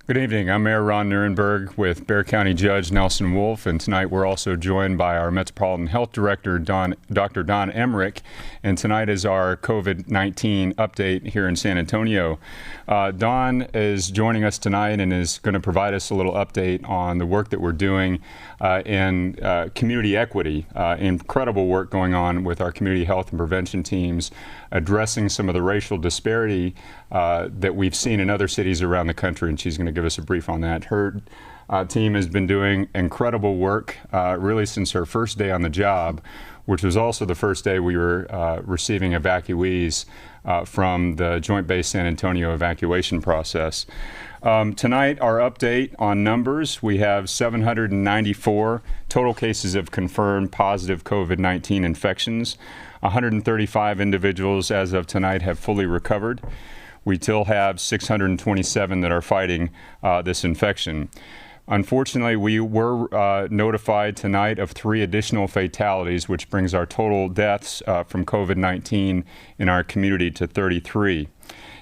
Good evening. I'm Mayor Ron Nirenberg with Bexar County Judge Nelson Wolf, and tonight we're also joined by our Metropolitan Health Director, Dr. Don Emmerich, and tonight is our COVID-19 update here in San Antonio. Don is joining us tonight and is going to provide us a little update on the work that we're doing in community equity. Incredible work going on with our community health and prevention teams, addressing some of the racial disparity that we've seen in other cities around the country, and she's going to give us a brief on that. Her team has been doing incredible work really since her first day on the job, which was also the first day we were receiving evacuees from the Joint Base San Antonio evacuation process. Tonight, our update on numbers: we have 794 total cases of confirmed positive COVID-19 infections. 135 individuals as of tonight have fully recovered. We still have 627 that are fighting this infection. Unfortunately, we were notified tonight of 3 additional fatalities, which brings our total deaths from COVID-19 in our community to 33.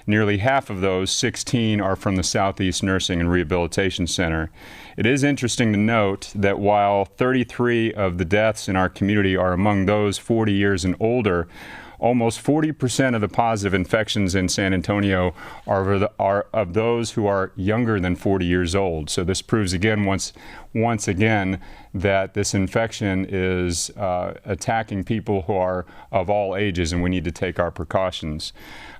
Nearly half of those, 16, are from the Southeast Nursing and Rehabilitation Center. It is interesting to note that while 33 of the deaths in our community are among those 40 years and older, almost 40% of the positive infections in San Antonio are of those who are younger than 40 years old. So this proves again, once again, that this infection is attacking people who are of all ages, and we need to take our precautions.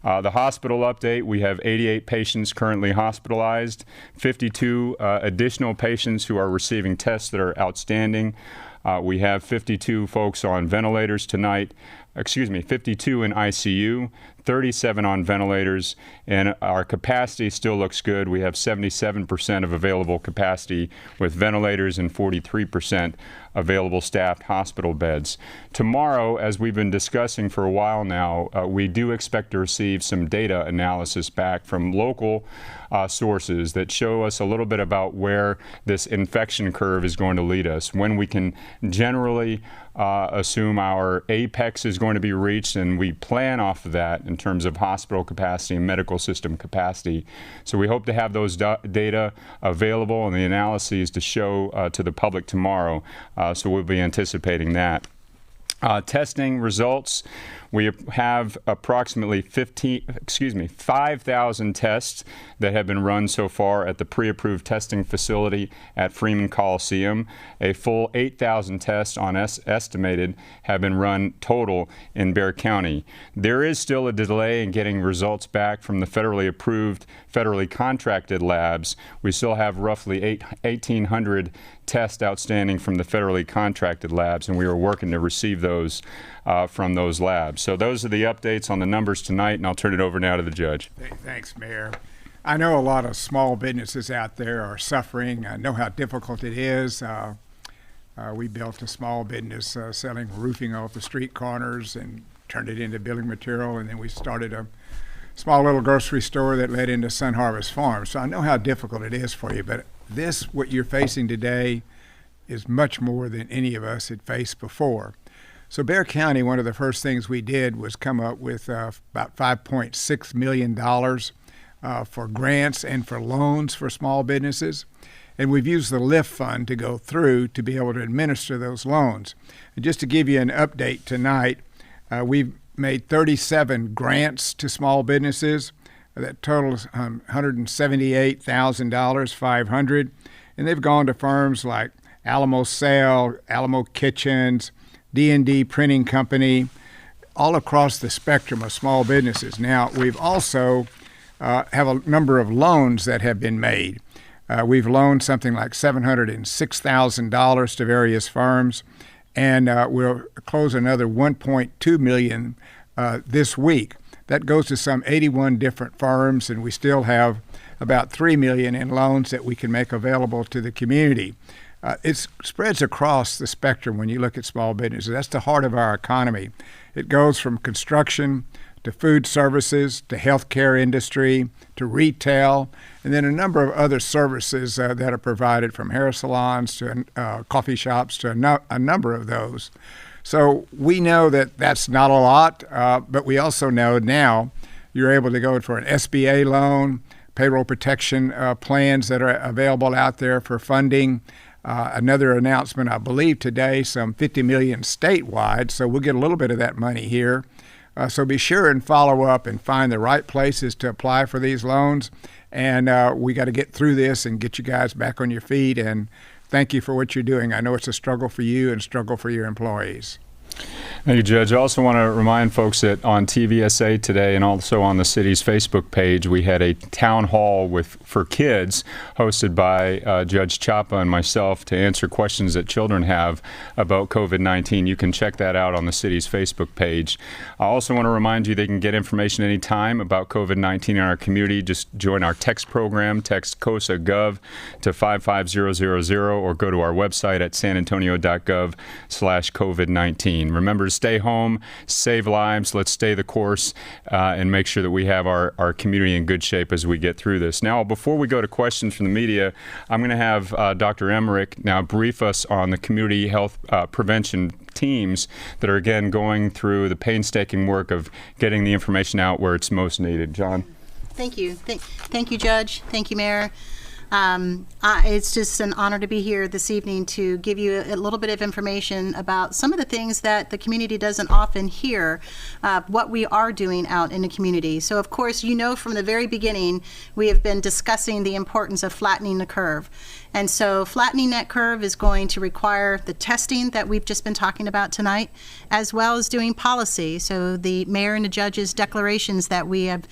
The hospital update: we have 88 patients currently hospitalized, 52 additional patients who are receiving tests that are outstanding. We have 52 folks on ventilators tonight. 52 in ICU, 37 on ventilators, and our capacity still looks good. We have 77% of available capacity with ventilators and 43% available staffed hospital beds. Tomorrow, as we've been discussing for a while now, we do expect to receive some data analysis back from local sources that show us a little bit about where this infection curve is going to lead us, when we can generally assume our apex is going to be reached, and we plan off of that in terms of hospital capacity and medical system capacity. So we hope to have those data available and the analyses to show to the public tomorrow. So we'll be anticipating that. Testing results: we have approximately 5,000 tests that have been run so far at the pre-approved testing facility at Freeman Coliseum. A full 8,000 tests estimated have been run total in Bexar County. There is still a delay in getting results back from the federally approved, federally contracted labs. We still have roughly 1,800 tests outstanding from the federally contracted labs, and we are working to receive those from those labs. So those are the updates on the numbers tonight, and I'll turn it over now to the judge. Thanks, Mayor. I know a lot of small businesses out there are suffering. I know how difficult it is. We built a small business selling roofing off the street corners and turned it into building material, and then we started a small little grocery store that led into Sun Harvest Farm. So I know how difficult it is for you, but what you're facing today is much more than any of us had faced before. So Bexar County, one of the first things we did was come up with about $5.6 million for grants and for loans for small businesses. And we've used the LIFT fund to go through to be able to administer those loans. And just to give you an update tonight, we've made 37 grants to small businesses. That totals $178,000, 500. And they've gone to firms like Alamo Sale, Alamo Kitchens, D&D Printing Company, all across the spectrum of small businesses. Now, we've also have a number of loans that have been made. We've loaned something like $706,000 to various firms, and we'll close another $1.2 million this week. That goes to some 81 different firms, and we still have about $3 million in loans that we can make available to the community. It spreads across the spectrum when you look at small businesses. That's the heart of our economy. It goes from construction to food services to healthcare industry to retail, and then a number of other services that are provided, from hair salons to coffee shops to a number of those. So we know that that's not a lot, but we also know now you're able to go for an SBA loan, payroll protection plans that are available out there for funding. Another announcement, I believe today, some $50 million statewide, so we'll get a little bit of that money here. So be sure and follow up and find the right places to apply for these loans. And we got to get through this and get you guys back on your feet. And thank you for what you're doing. I know it's a struggle for you and struggle for your employees. Thank you, Judge. I also want to remind folks that on TVSA today and also on the city's Facebook page, we had a town hall for kids hosted by Judge Chapa and myself to answer questions that children have about COVID-19. You can check that out on the city's Facebook page. I also want to remind you they can get information anytime about COVID-19 in our community. Just join our text program, text COSA.gov to 55000 or go to our website at sanantonio.gov/COVID-19. Remember to stay home, save lives, let's stay the course, and make sure that we have our community in good shape as we get through this. Now, before we go to questions from the media, I'm going to have Dr. Emmerich now brief us on the community health prevention teams that are, again, going through the painstaking work of getting the information out where it's most needed. John? Thank you. Thank you, Judge. Thank you, Mayor. It's just an honor to be here this evening to give you a little bit of information about some of the things that the community doesn't often hear, what we are doing out in the community. So, of course, you know from the very beginning, we have been discussing the importance of flattening the curve. And so flattening that curve is going to require the testing that we've just been talking about tonight, as well as doing policy. So the mayor and the judge's declarations that we have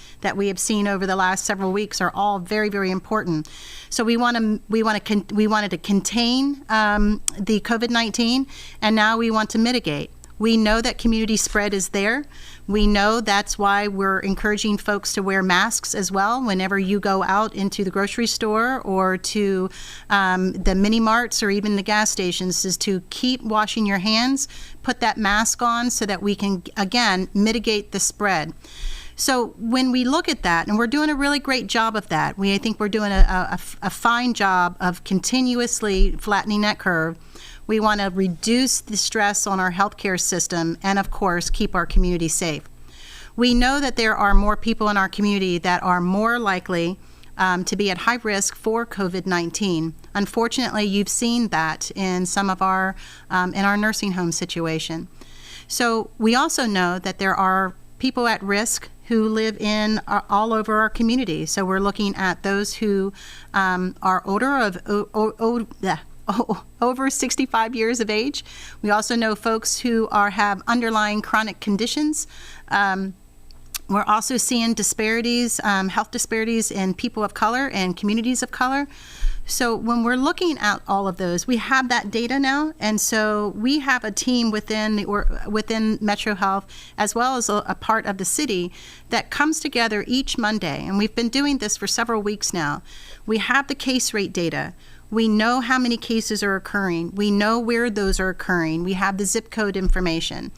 seen over the last several weeks are all very, very important. So we wanted to contain the COVID-19, and now we want to mitigate. We know that community spread is there. We know that's why we're encouraging folks to wear masks as well whenever you go out into the grocery store or to the mini marts or even the gas stations, is to keep washing your hands, put that mask on so that we can, again, mitigate the spread. So when we look at that, and we're doing a really great job of that, I think we're doing a fine job of continuously flattening that curve. We want to reduce the stress on our healthcare system and, of course, keep our community safe. We know that there are more people in our community that are more likely to be at high risk for COVID-19. Unfortunately, you've seen that in some of our nursing home situation. So we also know that there are people at risk who live in all over our community. So we're looking at those who are over 65 years of age. We also know folks who have underlying chronic conditions. We're also seeing disparities, health disparities in people of color and communities of color. So when we're looking at all of those, we have that data now, and so we have a team within Metro Health, as well as a part of the city, that comes together each Monday, and we've been doing this for several weeks now. We have the case rate data. We know how many cases are occurring. We know where those are occurring. We have the zip code information.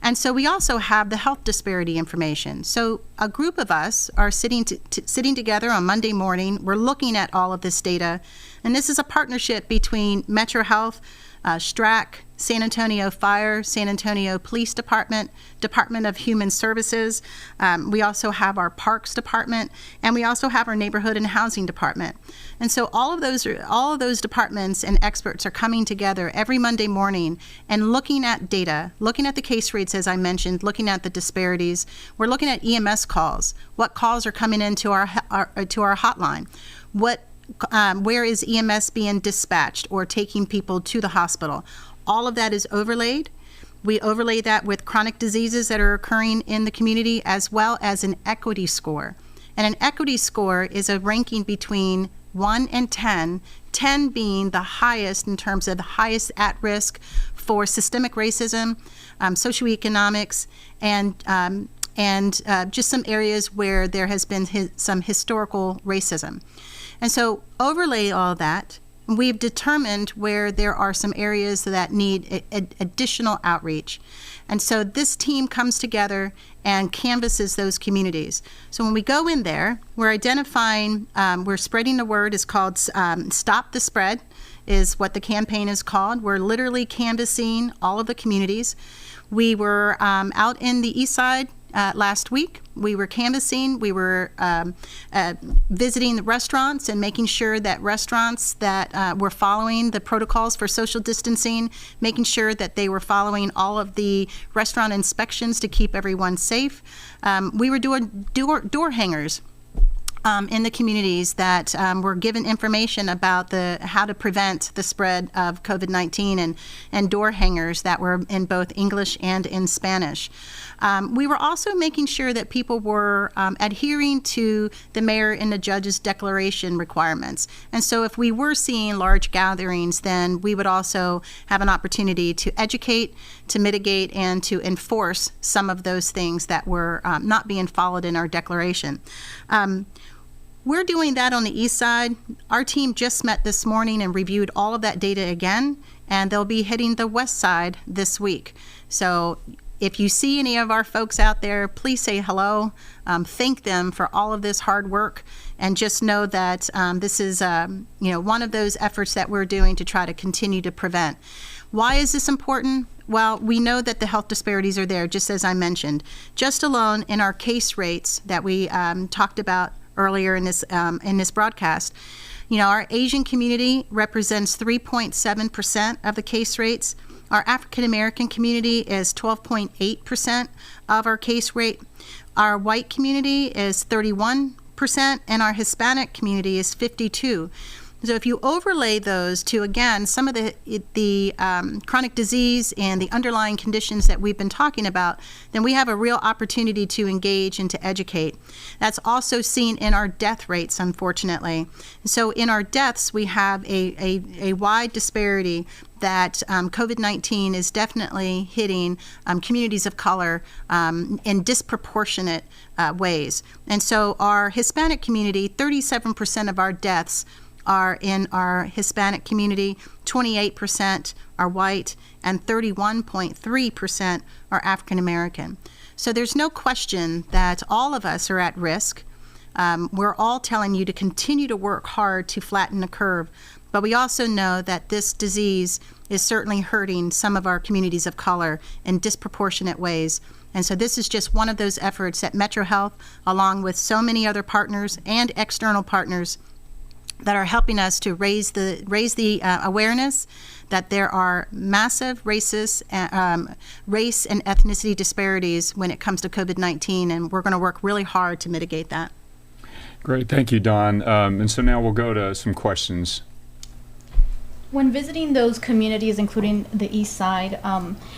And so we also have the health disparity information. So a group of us are sitting together on Monday morning. We're looking at all of this data. And this is a partnership between Metro Health, STRAC, San Antonio Fire, San Antonio Police Department, Department of Human Services. We also have our Parks Department, and we also have our Neighborhood and Housing Department. And so all of those departments and experts are coming together every Monday morning and looking at data, looking at the case rates, as I mentioned, looking at the disparities. We're looking at EMS calls. What calls are coming into our hotline? Where is EMS being dispatched or taking people to the hospital? All of that is overlaid. We overlay that with chronic diseases that are occurring in the community, as well as an equity score. And an equity score is a ranking between 1 and 10, 10 being the highest in terms of the highest at risk for systemic racism, socioeconomics, and just some areas where there has been some historical racism. And so overlay all that, we've determined where there are some areas that need additional outreach. And so this team comes together and canvasses those communities. So when we go in there, we're identifying, we're spreading the word. It's called Stop the Spread is what the campaign is called. We're literally canvassing all of the communities. We were out in the east side last week. We were canvassing, we were visiting the restaurants and making sure that restaurants that were following the protocols for social distancing, making sure that they were following all of the restaurant inspections to keep everyone safe. We were doing door hangers in the communities that were given information about how to prevent the spread of COVID-19 and door hangers that were in both English and in Spanish. We were also making sure that people were adhering to the mayor and the judge's declaration requirements. And so if we were seeing large gatherings, then we would also have an opportunity to educate, to mitigate, and to enforce some of those things that were not being followed in our declaration. We're doing that on the east side. Our team just met this morning and reviewed all of that data again, and they'll be hitting the west side this week. So if you see any of our folks out there, please say hello. Thank them for all of this hard work, and just know that this is one of those efforts that we're doing to try to continue to prevent. Why is this important? Well, we know that the health disparities are there, just as I mentioned. Just alone in our case rates that we talked about earlier in this broadcast, our Asian community represents 3.7% of the case rates. Our African American community is 12.8% of our case rate. Our white community is 31%, and our Hispanic community is 52%. So if you overlay those to, again, some of the chronic disease and the underlying conditions that we've been talking about, then we have a real opportunity to engage and to educate. That's also seen in our death rates, unfortunately. So in our deaths, we have a wide disparity that COVID-19 is definitely hitting communities of color in disproportionate ways. And so our Hispanic community, 37% of our deaths are in our Hispanic community, 28% are white, and 31.3% are African American. So there's no question that all of us are at risk. We're all telling you to continue to work hard to flatten the curve, but we also know that this disease is certainly hurting some of our communities of color in disproportionate ways. And so this is just one of those efforts that Metro Health, along with so many other partners and external partners, that are helping us to raise the awareness that there are massive race and ethnicity disparities when it comes to COVID-19, and we're going to work really hard to mitigate that. Great, thank you, Dawn. And so now we'll go to some questions. When visiting those communities, including the east side,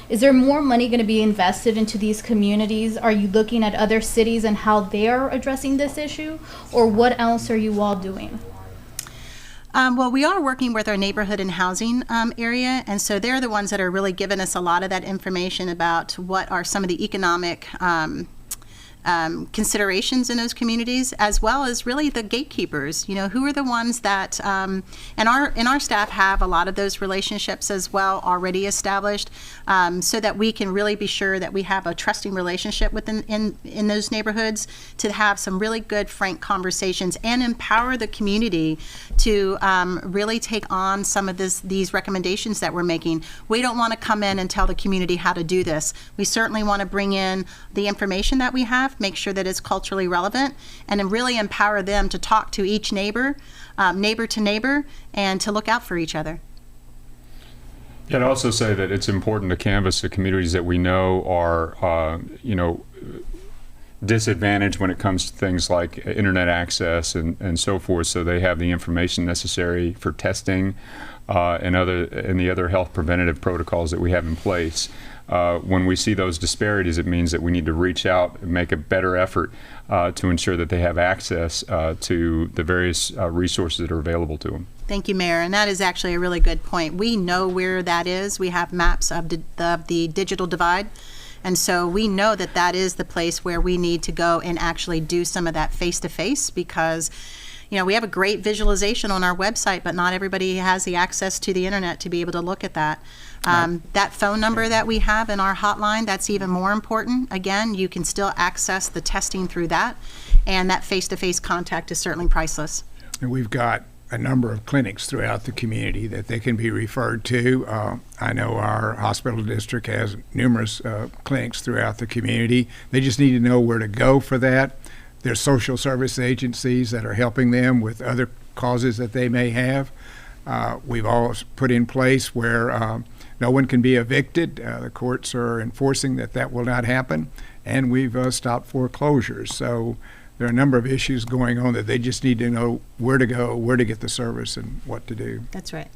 is there more money going to be invested into these communities? Are you looking at other cities and how they're addressing this issue, or what else are you all doing? Well, we are working with our neighborhood and housing area, and so they're the ones that are really giving us a lot of that information about what are some of the economic considerations in those communities, as well as really the gatekeepers. Who are the ones that, and our staff have a lot of those relationships as well already established, so that we can really be sure that we have a trusting relationship in those neighborhoods, to have some really good, frank conversations and empower the community to really take on some of these recommendations that we're making. We don't want to come in and tell the community how to do this. We certainly want to bring in the information that we have, make sure that it's culturally relevant, and then really empower them to talk to each neighbor, neighbor to neighbor, and to look out for each other. Yeah, I'd also say that it's important to canvass the communities that we know are, disadvantaged when it comes to things like internet access and so forth, so they have the information necessary for testing and the other health preventative protocols that we have in place. When we see those disparities, it means that we need to reach out and make a better effort to ensure that they have access to the various resources that are available to them. Thank you, Mayor. And that is actually a really good point. We know where that is. We have maps of the digital divide. And so we know that that is the place where we need to go and actually do some of that face-to-face, because we have a great visualization on our website, but not everybody has the access to the internet to be able to look at that. That phone number that we have in our hotline, that's even more important. Again, you can still access the testing through that, and that face-to-face contact is certainly priceless. And we've got a number of clinics throughout the community that they can be referred to. I know our hospital district has numerous clinics throughout the community. They just need to know where to go for that. There's social service agencies that are helping them with other causes that they may have. We've always put in place where no one can be evicted. The courts are enforcing that will not happen, and we've stopped foreclosures. So there are a number of issues going on that they just need to know where to go, where to get the service, and what to do. That's right.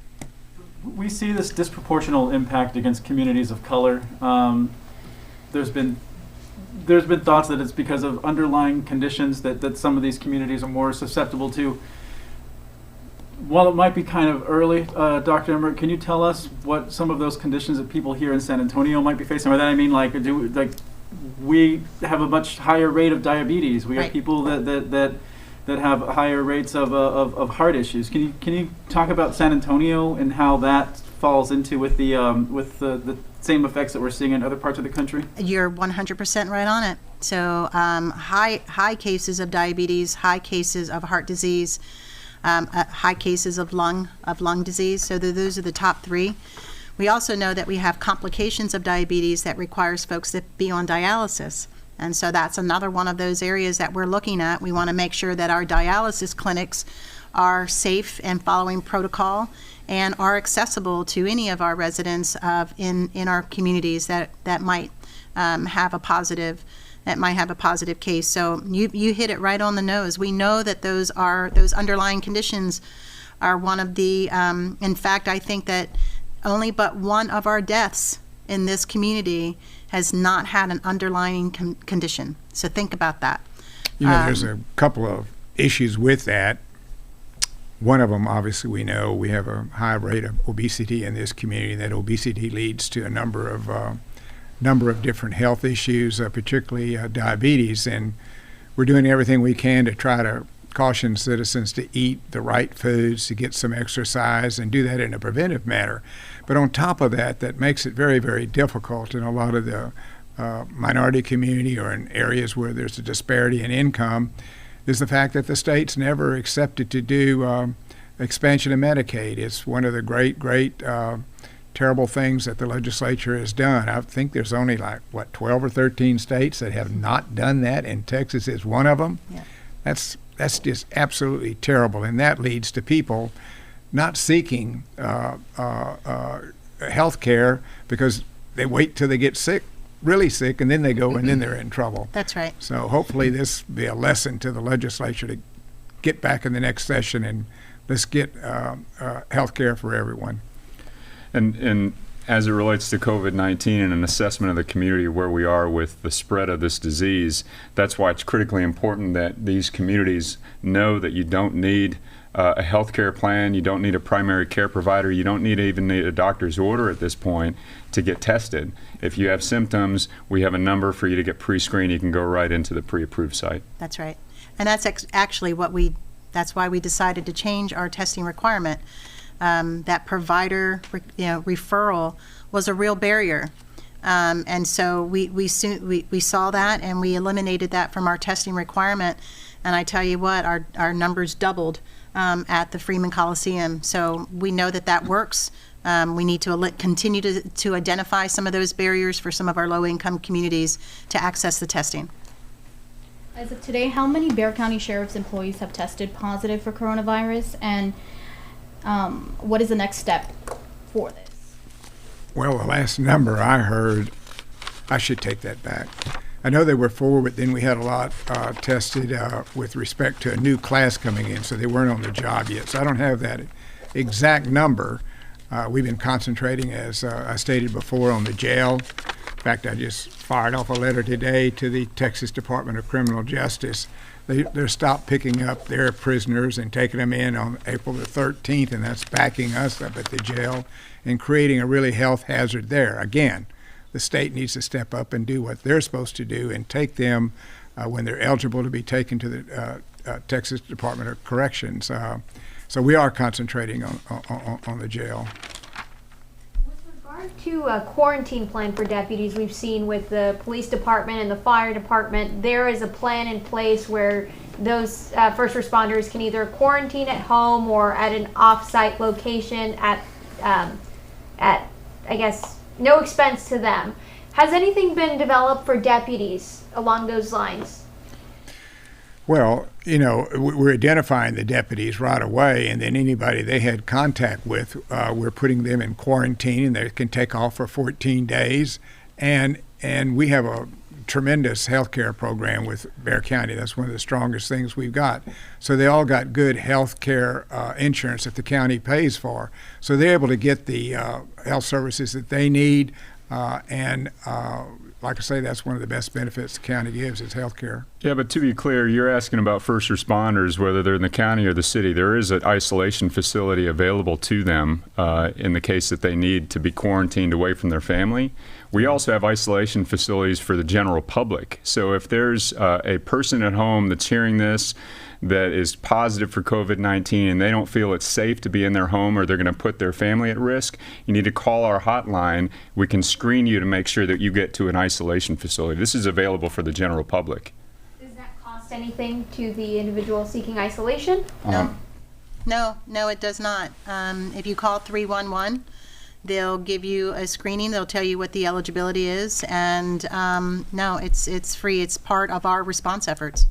We see this disproportional impact against communities of color. There's been thoughts that it's because of underlying conditions that some of these communities are more susceptible to. While it might be kind of early, Dr. Emmerich, can you tell us what some of those conditions that people here in San Antonio might be facing? By that I mean, we have a much higher rate of diabetes. We have people that have higher rates of heart issues. Can you talk about San Antonio and how that falls into with the same effects that we're seeing in other parts of the country? You're 100% right on it. So high cases of diabetes, high cases of heart disease, high cases of lung disease. So those are the top three. We also know that we have complications of diabetes that requires folks to be on dialysis. And so that's another one of those areas that we're looking at. We want to make sure that our dialysis clinics are safe and following protocol and are accessible to any of our residents in our communities that might have a positive case. So you hit it right on the nose. We know that those underlying conditions are one of the, in fact, I think that only but one of our deaths in this community has not had an underlying condition. So think about that. There's a couple of issues with that. One of them, obviously, we know we have a high rate of obesity in this community. That obesity leads to a number of different health issues, particularly diabetes. And we're doing everything we can to try to caution citizens to eat the right foods, to get some exercise, and do that in a preventive manner. But on top of that, that makes it very, very difficult in a lot of the minority community or in areas where there's a disparity in income, is the fact that the state's never accepted to do expansion of Medicaid. It's one of the great terrible things that the legislature has done. I think there's only 12 or 13 states that have not done that, and Texas is one of them. Yeah. That's just absolutely terrible, and that leads to people not seeking health care because they wait till they get sick, really sick, and then they go and then they're in trouble. That's right. So hopefully this will be a lesson to the legislature to get back in the next session and let's get health care for everyone. And as it relates to COVID-19 and an assessment of the community where we are with the spread of this disease, that's why it's critically important that these communities know that you don't need a health care plan, you don't need a primary care provider, you don't even need a doctor's order at this point to get tested. If you have symptoms, we have a number for you to get pre-screened. You can go right into the pre-approved site. That's right. And that's actually that's why we decided to change our testing requirement. That provider referral was a real barrier. And so we saw that and we eliminated that from our testing requirement. And I tell you what, our numbers doubled at the Freeman Coliseum. So we know that works. We need to continue to identify some of those barriers for some of our low-income communities to access the testing. As of today, how many Bexar County Sheriff's employees have tested positive for coronavirus, and what is the next step for this? Well, the last number I heard, I should take that back. I know there were 4, but then we had a lot tested with respect to a new class coming in, so they weren't on the job yet. So I don't have that exact number. We've been concentrating, as I stated before, on the jail. In fact, I just fired off a letter today to the Texas Department of Criminal Justice. They're stopped picking up their prisoners and taking them in on April the 13th, and that's backing us up at the jail and creating a really health hazard there. Again, the state needs to step up and do what they're supposed to do and take them when they're eligible to be taken to the Texas Department of Corrections. So we are concentrating on the jail. With regard to a quarantine plan for deputies we've seen with the police department and the fire department, there is a plan in place where those first responders can either quarantine at home or at an off-site location at I guess, no expense to them. Has anything been developed for deputies along those lines? Well, you know, we're identifying the deputies right away, and then anybody they had contact with, we're putting them in quarantine, and they can take off for 14 days. And we have a tremendous health care program with Bexar County. That's one of the strongest things we've got. So they all got good health care insurance that the county pays for. So they're able to get the health services that they need. Like I say, that's one of the best benefits the county gives is health care. Yeah, but to be clear, you're asking about first responders, whether they're in the county or the city. There is an isolation facility available to them in the case that they need to be quarantined away from their family. We also have isolation facilities for the general public. So if there's a person at home that's hearing this that is positive for COVID-19 and they don't feel it's safe to be in their home or they're going to put their family at risk, you need to call our hotline. We can screen you to make sure that you get to an isolation facility. This is available for the general public. Does that cost anything to the individual seeking isolation? No, it does not. If you call 311, they'll give you a screening. They'll tell you what the eligibility is, and no, it's free. It's part of our response efforts.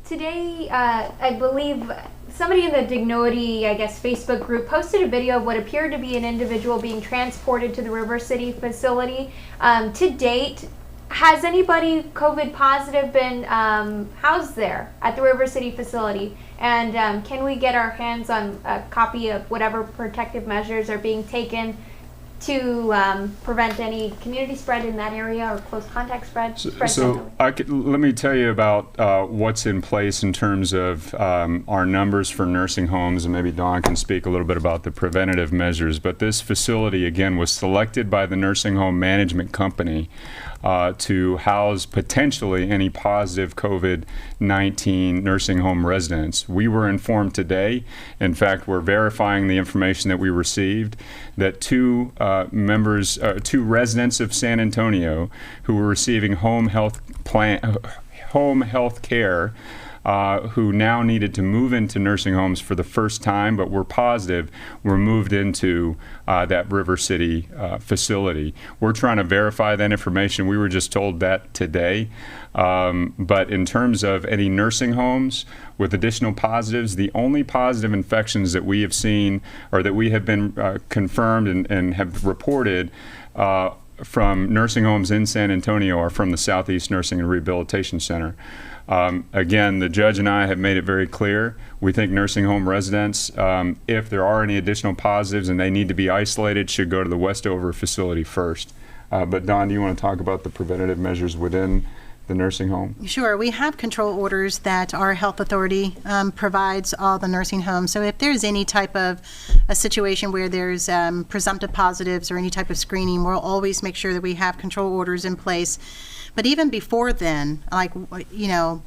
Today, I believe somebody in the Dignity, I guess, Facebook group posted a video of what appeared to be an individual being transported to the River City facility. To date, has anybody COVID positive been housed there at the River City facility? And can we get our hands on a copy of whatever protective measures are being taken to prevent any community spread in that area or close contact spread? So let me tell you about what's in place in terms of our numbers for nursing homes, and maybe Dawn can speak a little bit about the preventative measures. But this facility, again, was selected by the nursing home management company to house potentially any positive COVID-19 nursing home residents. We were informed today, in fact, we're verifying the information that we received, that two residents of San Antonio who were receiving home health care who now needed to move into nursing homes for the first time but were positive, were moved into that River City facility. We're trying to verify that information. We were just told that today. But in terms of any nursing homes with additional positives, the only positive infections that we have seen or that we have been confirmed and have reported from nursing homes in San Antonio are from the Southeast Nursing and Rehabilitation Center. Again, the judge and I have made it very clear. We think nursing home residents, if there are any additional positives and they need to be isolated, should go to the Westover facility first. But Dawn, do you want to talk about the preventative measures within the nursing home? Sure. We have control orders that our health authority provides all the nursing homes. So if there's any type of a situation where there's presumptive positives or any type of screening, we'll always make sure that we have control orders in place. But even before then, like, you know,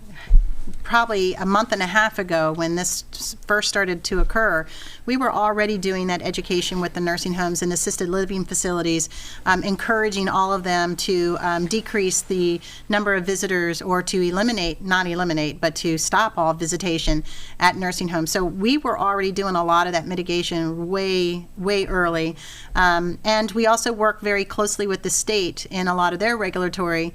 probably a month and a half ago when this first started to occur, we were already doing that education with the nursing homes and assisted living facilities, encouraging all of them to decrease the number of visitors or to not eliminate, but to stop all visitation at nursing homes. So we were already doing a lot of that mitigation way early. And we also work very closely with the state in a lot of their regulatory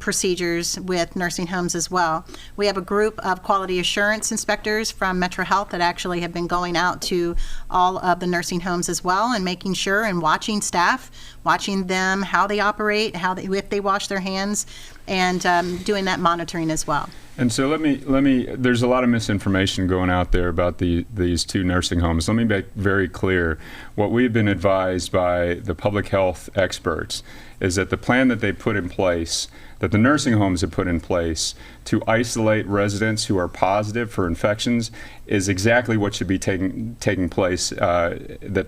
procedures with nursing homes as well. We have a group of quality assurance inspectors from Metro Health that actually have been going out to all of the nursing homes as well and making sure and watching staff, watching them, how they operate, if they wash their hands, and doing that monitoring as well. And so let me. There's a lot of misinformation going out there about these two nursing homes. Let me make very clear what we've been advised by the public health experts is that the plan that they put in place, that the nursing homes have put in place to isolate residents who are positive for infections, is exactly what should be taking place that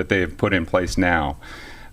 they have put in place now.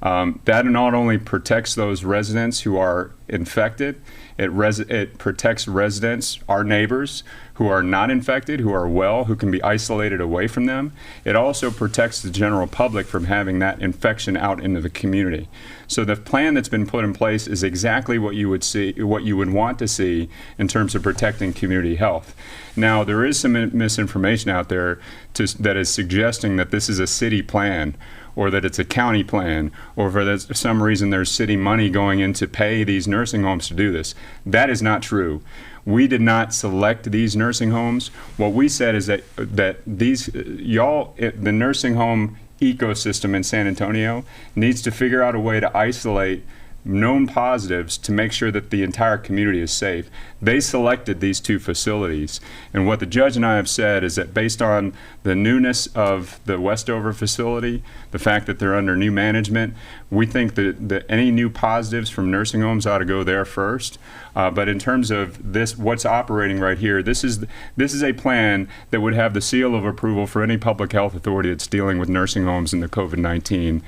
That not only protects those residents who are infected It protects residents, our neighbors, who are not infected, who are well, who can be isolated away from them. It also protects the general public from having that infection out into the community. So the plan that's been put in place is exactly what you would see, what you would want to see in terms of protecting community health. Now, there is some misinformation out there that is suggesting that this is a city plan, or that it's a county plan, or for some reason there's city money going in to pay these nursing homes to do this. That is not true. We did not select these nursing homes. What we said is that the nursing home ecosystem in San Antonio needs to figure out a way to isolate known positives to make sure that the entire community is safe. They selected these two facilities, and what the judge and I have said is that based on the newness of the Westover facility, the fact that they're under new management, we think that any new positives from nursing homes ought to go there first. But in terms of this, what's operating right here, this is a plan that would have the seal of approval for any public health authority that's dealing with nursing homes in the COVID-19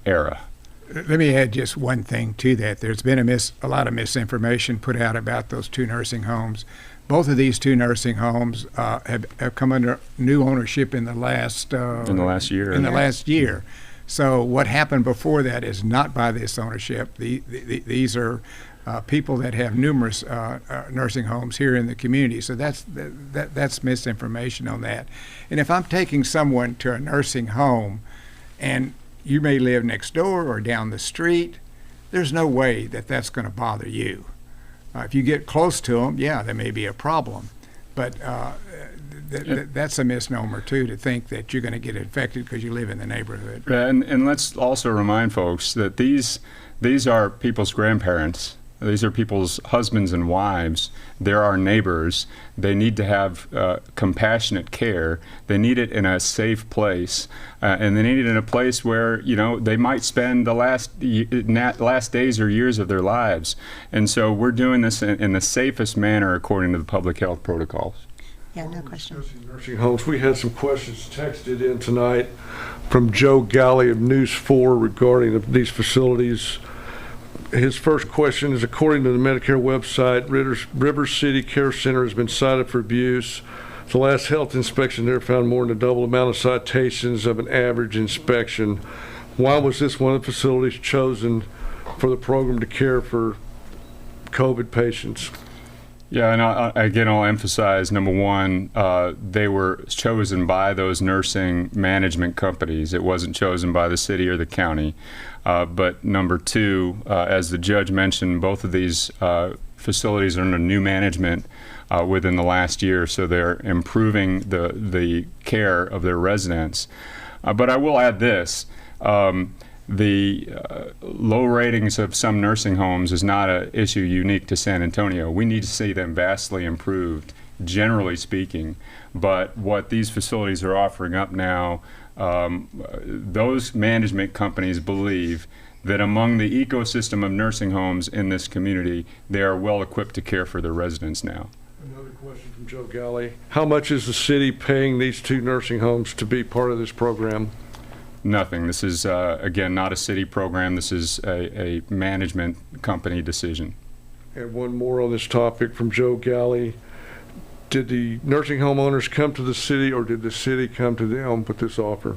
era. Let me add just one thing to that. There's been a lot of misinformation put out about those two nursing homes. Both of these two nursing homes have come under new ownership in the last year. In the last year. So what happened before that is not by this ownership. These are people that have numerous nursing homes here in the community. So that's misinformation on that. And if I'm taking someone to a nursing home, and you may live next door or down the street, there's no way that that's going to bother you. If you get close to them, yeah, there may be a problem. But that's a misnomer, too, to think that you're going to get infected because you live in the neighborhood. And let's also remind folks that these are people's grandparents. These are people's husbands and wives. They're our neighbors. They need to have compassionate care. They need it in a safe place, and they need it in a place where they might spend the last days or years of their lives. And so we're doing this in the safest manner according to the public health protocols. Yeah, no question. Nursing homes. We had some questions texted in tonight from Joe Galley of News 4 regarding these facilities. His first question is, according to the Medicare website, River City Care Center has been cited for abuse. The last health inspection there found more than a double amount of citations of an average inspection. Why was this one of the facilities chosen for the program to care for COVID patients? Yeah, and I'll emphasize, number one, they were chosen by those nursing management companies. It wasn't chosen by the city or the county. But number two, as the judge mentioned, both of these facilities are under new management within the last year, so they're improving the care of their residents. But I will add this. The low ratings of some nursing homes is not an issue unique to San Antonio. We need to see them vastly improved, generally speaking. But what these facilities are offering up now, those management companies believe that among the ecosystem of nursing homes in this community, they are well equipped to care for their residents now. Another question from Joe Galley. How much is the city paying these two nursing homes to be part of this program? Nothing. This is, again, not a city program. This is a management company decision. And one more on this topic from Joe Galley. Did the nursing home owners come to the city, or did the city come to them with this offer?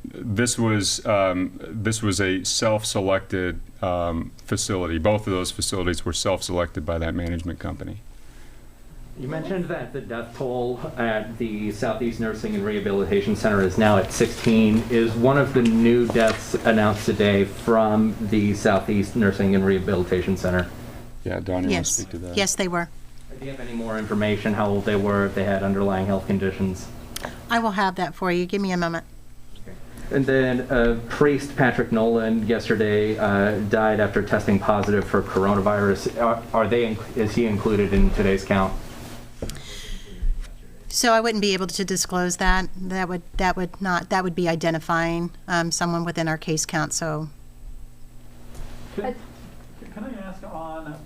This was a self-selected facility. Both of those facilities were self-selected by that management company. You mentioned that the death toll at the Southeast Nursing and Rehabilitation Center is now at 16. Is one of the new deaths announced today from the Southeast Nursing and Rehabilitation Center? Yeah, Dawn, you want to speak to that? Yes, they were. Do you have any more information, how old they were, if they had underlying health conditions? I will have that for you. Give me a moment. And then priest Patrick Nolan yesterday died after testing positive for coronavirus. Is he included in today's count? So I wouldn't be able to disclose that. That would be identifying someone within our case count. So. Can I ask on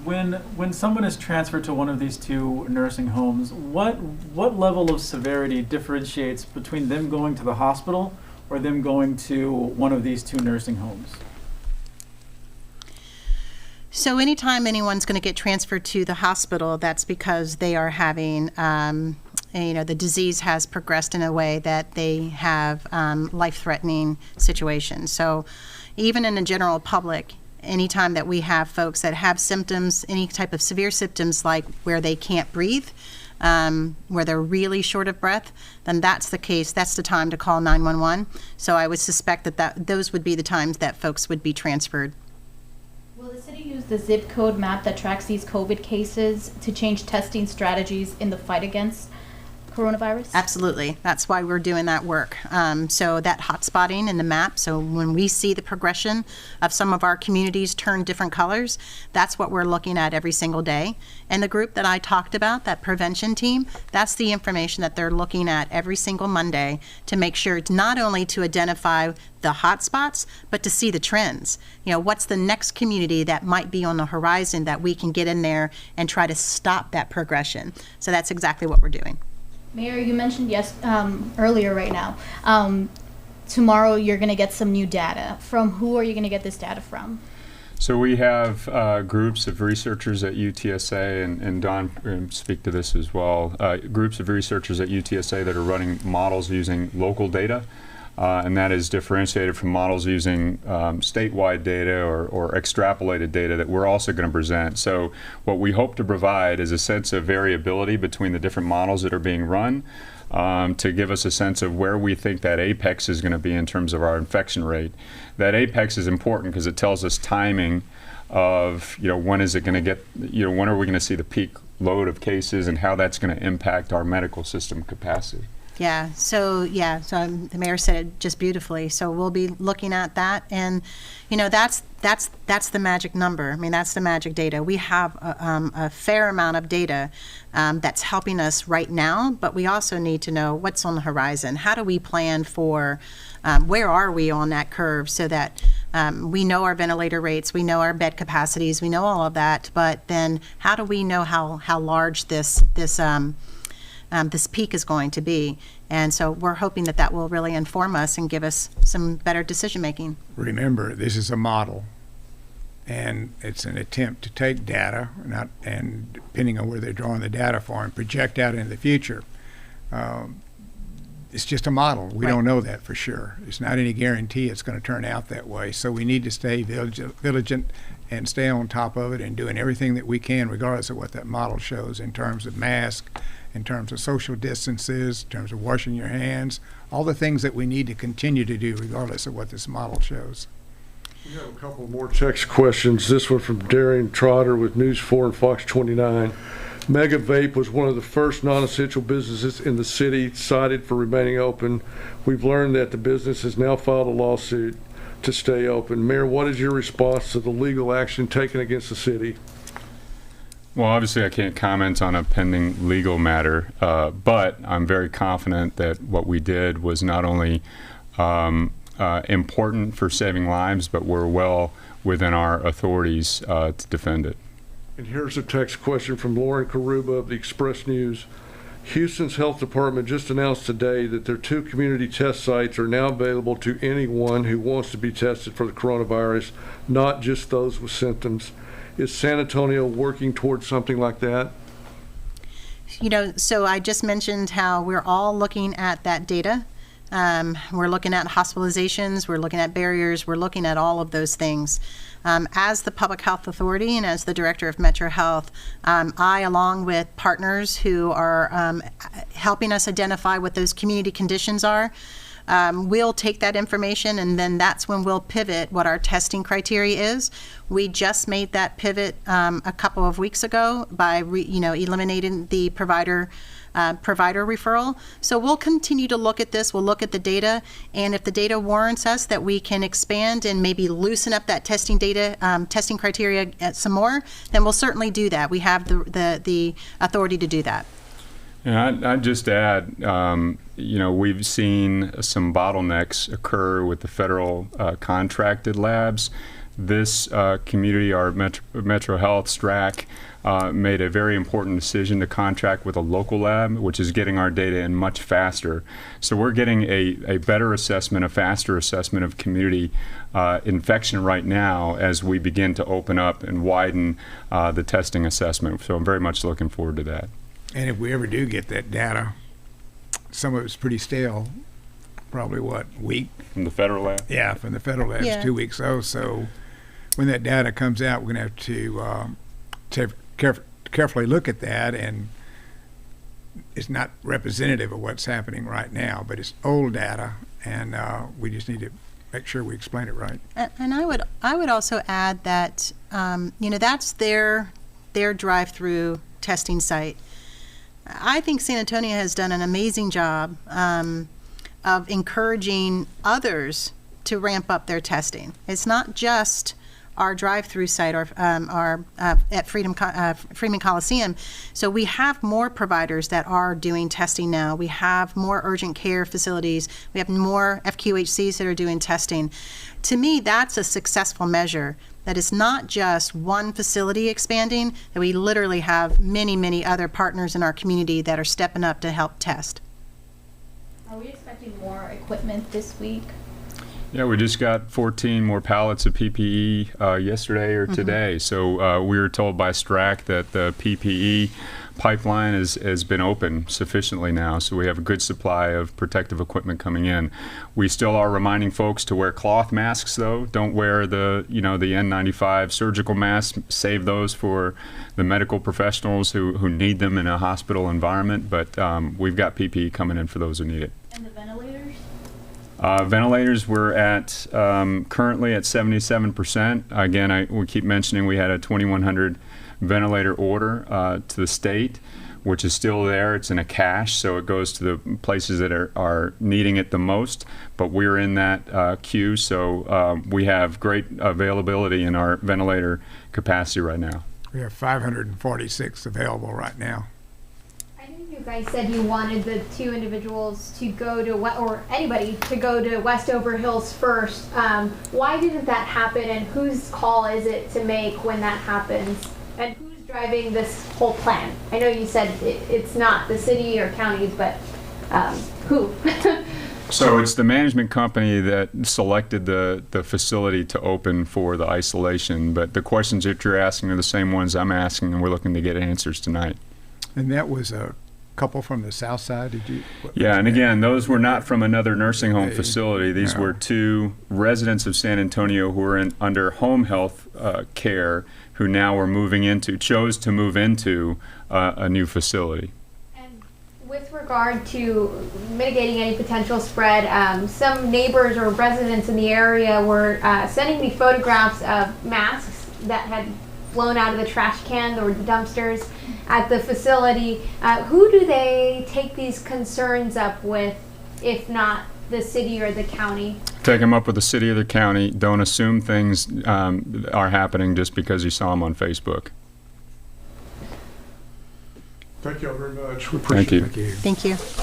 when someone is transferred to one of these two nursing homes, what level of severity differentiates between them going to the hospital or them going to one of these two nursing homes? So anytime anyone's going to get transferred to the hospital, that's because they are having, the disease has progressed in a way that they have life-threatening situations. So even in the general public, anytime that we have folks that have symptoms, any type of severe symptoms like where they can't breathe, where they're really short of breath, then that's the case. That's the time to call 911. So I would suspect that those would be the times that folks would be transferred. Will the city use the zip code map that tracks these COVID cases to change testing strategies in the fight against coronavirus? Absolutely. That's why we're doing that work. So that hotspotting in the map, so when we see the progression of some of our communities turn different colors, that's what we're looking at every single day. And the group that I talked about, that prevention team, that's the information that they're looking at every single Monday to make sure it's not only to identify the hotspots, but to see the trends. What's the next community that might be on the horizon that we can get in there and try to stop that progression. So that's exactly what we're doing. Mayor, you mentioned earlier right now, tomorrow you're going to get some new data. From who are you going to get this data from? So we have groups of researchers at UTSA, and Don can speak to this as well, groups of researchers at UTSA that are running models using local data. And that is differentiated from models using statewide data or extrapolated data that we're also going to present. So what we hope to provide is a sense of variability between the different models that are being run to give us a sense of where we think that apex is going to be in terms of our infection rate. That apex is important because it tells us timing of, when is it going to get, when are we going to see the peak load of cases and how that's going to impact our medical system capacity. So the mayor said it just beautifully. So we'll be looking at that, and that's the magic number. I mean, that's the magic data. We have a fair amount of data that's helping us right now, but we also need to know what's on the horizon. How do we plan for where are we on that curve so that we know our ventilator rates, we know our bed capacities, we know all of that, but then how do we know how large this peak is going to be? And so we're hoping that will really inform us and give us some better decision making. Remember, this is a model, and it's an attempt to take data, and depending on where they're drawing the data for, and project out into the future. It's just a model. We don't know that for sure. It's not any guarantee it's going to turn out that way. So we need to stay vigilant and stay on top of it and doing everything that we can, regardless of what that model shows in terms of masks, in terms of social distances, in terms of washing your hands, all the things that we need to continue to do regardless of what this model shows. We have a couple more text questions. This one from Darian Trotter with News 4 and Fox 29. Mega Vape was one of the first non-essential businesses in the city cited for remaining open. We've learned that the business has now filed a lawsuit to stay open. Mayor, what is your response to the legal action taken against the city? Well, obviously I can't comment on a pending legal matter, but I'm very confident that what we did was not only important for saving lives, but we're well within our authorities to defend it. And here's a text question from Lauren Karuba of the Express News. Houston's health department just announced today that their 2 community test sites are now available to anyone who wants to be tested for the coronavirus, not just those with symptoms. Is San Antonio working towards something like that? So I just mentioned how we're all looking at that data. We're looking at hospitalizations, we're looking at barriers, we're looking at all of those things. As the public health authority and as the director of Metro Health, I, along with partners who are helping us identify what those community conditions are, we'll take that information, and then that's when we'll pivot what our testing criteria is. We just made that pivot a couple of weeks ago by eliminating the provider referral. So we'll continue to look at this. We'll look at the data, and if the data warrants us that we can expand and maybe loosen up that testing criteria some more, then we'll certainly do that. We have the authority to do that. And I'd just add, we've seen some bottlenecks occur with the federal contracted labs This community, our Metro Health, STRAC, made a very important decision to contract with a local lab, which is getting our data in much faster. So we're getting a better assessment, a faster assessment of community infection right now as we begin to open up and widen the testing assessment. So I'm very much looking forward to that. And if we ever do get that data, some of it's pretty stale. Probably what, week? From the federal lab? Yeah, from the federal labs, Yeah. 2 weeks old. So when that data comes out, we're going to have to carefully look at that, and it's not representative of what's happening right now, but it's old data, and we just need to make sure we explain it right. And I would also add that that's their drive-through testing site. I think San Antonio has done an amazing job of encouraging others to ramp up their testing. It's not just our drive-through site or at Freeman Coliseum. So we have more providers that are doing testing now. We have more urgent care facilities. We have more FQHCs that are doing testing. To me, that's a successful measure. That is not just one facility expanding, that we literally have many, many other partners in our community that are stepping up to help test. Are we expecting more equipment this week? Yeah, we just got 14 more pallets of PPE yesterday or today. So we were told by STRAC that the PPE pipeline has been open sufficiently now. So we have a good supply of protective equipment coming in. We still are reminding folks to wear cloth masks, though. Don't wear the N95 surgical masks. Save those for the medical professionals who need them in a hospital environment. But we've got PPE coming in for those who need it. And the ventilators? Ventilators, we're at currently at 77%. Again, we keep mentioning we had a 2,100 ventilator order to the state, which is still there. It's in a cache, so it goes to the places that are needing it the most. But we're in that queue, so we have great availability in our ventilator capacity right now. We have 546 available right now. I know you guys said you wanted the two individuals to go to, or anybody to go to Westover Hills first. Why didn't that happen, and whose call is it to make when that happens? And who's driving this whole plan? I know you said it's not the city or counties, but who? So it's the management company that selected the facility to open for the isolation, but the questions that you're asking are the same ones I'm asking, and we're looking to get answers tonight. And that was a couple from the south side, did you? Yeah, and again, those were not from another nursing home facility. These No. were two residents of San Antonio who were under home health care who now were chose to move into a new facility. And with regard to mitigating any potential spread, some neighbors or residents in the area were sending me photographs of masks that had flown out of the trash can or the dumpsters at the facility. Who do they take these concerns up with, if not the city or the county? Take them up with the city or the county. Don't assume things are happening just because you saw them on Facebook. Thank you all very much. We Thank appreciate it. you. Thank you. Thank you.